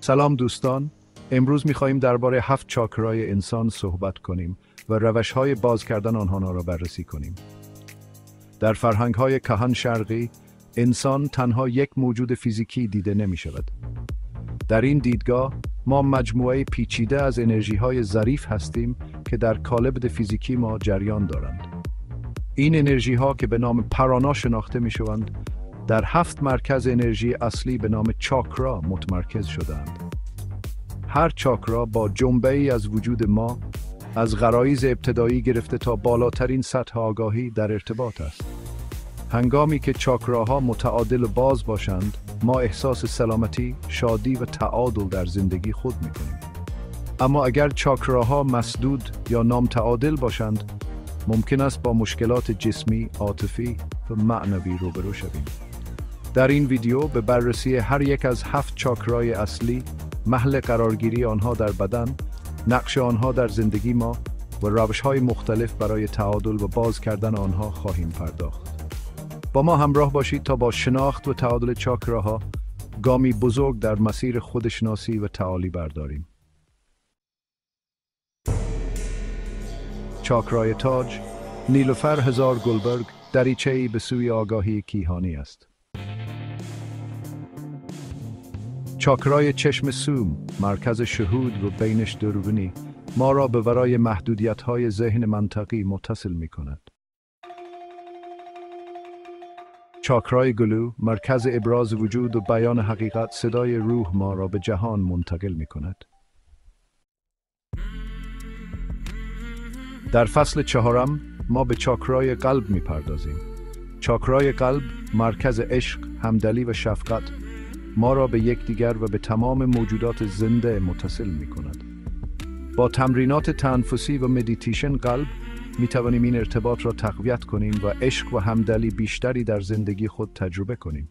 سلام دوستان، امروز می‌خواهیم درباره 7 چاکرای انسان صحبت کنیم و روش‌های باز کردن آنها را بررسی کنیم. در فرهنگ‌های کهن شرقی، انسان تنها یک موجود فیزیکی دیده نمی‌شود. در این دیدگاه، ما مجموعه پیچیده از انرژی‌های ظریف هستیم که در قالب فیزیکی ما جریان دارند. این انرژی‌ها که به نام پرانا شناخته می‌شوند، در 7 مرکز انرژی اصلی به نام چاکرا متمرکز شده‌اند. هر چاکرا با جنبه‌ای از وجود ما، از غرایز ابتدایی گرفته تا بالاترین سطح آگاهی در ارتباط است. هنگامی که چاکراها متعادل و باز باشند، ما احساس سلامتی، شادی و تعادل در زندگی خود می‌کنیم. اما اگر چاکراها مسدود یا نامتعادل باشند، ممکن است با مشکلات جسمی، عاطفی و معنوی روبرو شویم. در این ویدیو به بررسی هر یک از 7 چاکرای اصلی، محل قرارگیری آنها در بدن، نقش آنها در زندگی ما و روش‌های مختلف برای تعادل و باز کردن آنها خواهیم پرداخت. با ما همراه باشید تا با شناخت و تعادل چاکراها گامی بزرگ در مسیر خودشناسی و تعالی برداریم. چاکرای تاج، نیلوفر هزار گلبرگ، دریچه‌ای به سوی آگاهی کیهانی است. چاکرای چشم سوم، مرکز شهود و بینش درونی، ما را به ورای محدودیت‌های ذهن منطقی متصل می‌کند. چاکرای گلو، مرکز ابراز وجود و بیان حقیقت، صدای روح ما را به جهان منتقل می‌کند. در فصل 4 ما به چاکرای قلب می‌پردازیم. چاکرای قلب، مرکز عشق، همدلی و شفقت، ما را به یکدیگر و به تمام موجودات زنده متصل می‌کند. با تمرینات تنفسی و مدیتیشن قلب می‌توانیم این ارتباط را تقویت کنیم و عشق و همدلی بیشتری در زندگی خود تجربه کنیم.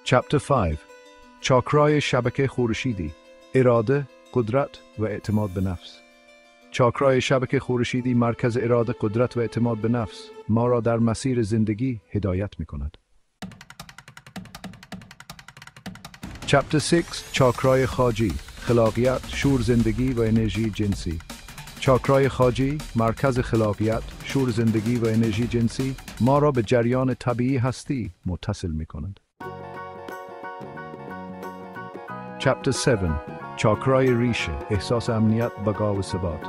Chapter 5 چاکرای شبکه خورشیدی، اراده، قدرت و اعتماد به نفس. چاکرای شبکه خورشیدی، مرکز اراده، قدرت و اعتماد به نفس، ما را در مسیر زندگی هدایت می‌کند. Chapter 6 چاکرای خاجی، خلاقیت، شور زندگی و انرژی جنسی. چاکرای خاجی، مرکز خلاقیت، شور زندگی و انرژی جنسی، ما را به جریان طبیعی هستی متصل می‌کند. Chapter 7 چاکرای ریشه، احساس امنیت، بقا و ثبات.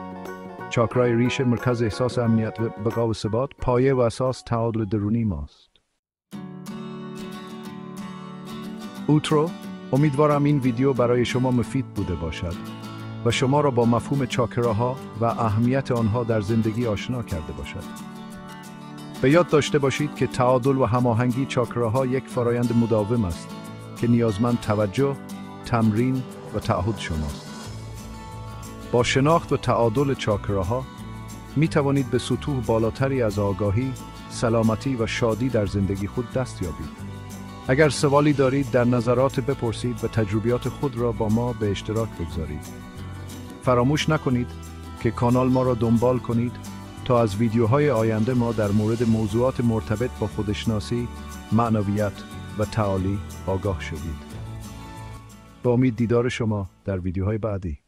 چاکرای ریشه، مرکز احساس امنیت و بقا و ثبات، پایه و اساس تعادل درونی ماست. اوترو، امیدوارم این ویدیو برای شما مفید بوده باشد و شما را با مفهوم چاکراها و اهمیت آنها در زندگی آشنا کرده باشد. به یاد داشته باشید که تعادل و هماهنگی چاکراها یک فرایند مداوم است که نیازمند توجه، تمرین و تعهد شماست. با شناخت و تعادل چاکراها می توانید به سطوح بالاتری از آگاهی، سلامتی و شادی در زندگی خود دست یابید. اگر سوالی دارید در نظرات بپرسید و تجربیات خود را با ما به اشتراک بگذارید. فراموش نکنید که کانال ما را دنبال کنید تا از ویدیوهای آینده ما در مورد موضوعات مرتبط با خودشناسی، معنویت و تعالی آگاه شوید. با امید دیدار شما در ویدیوهای بعدی.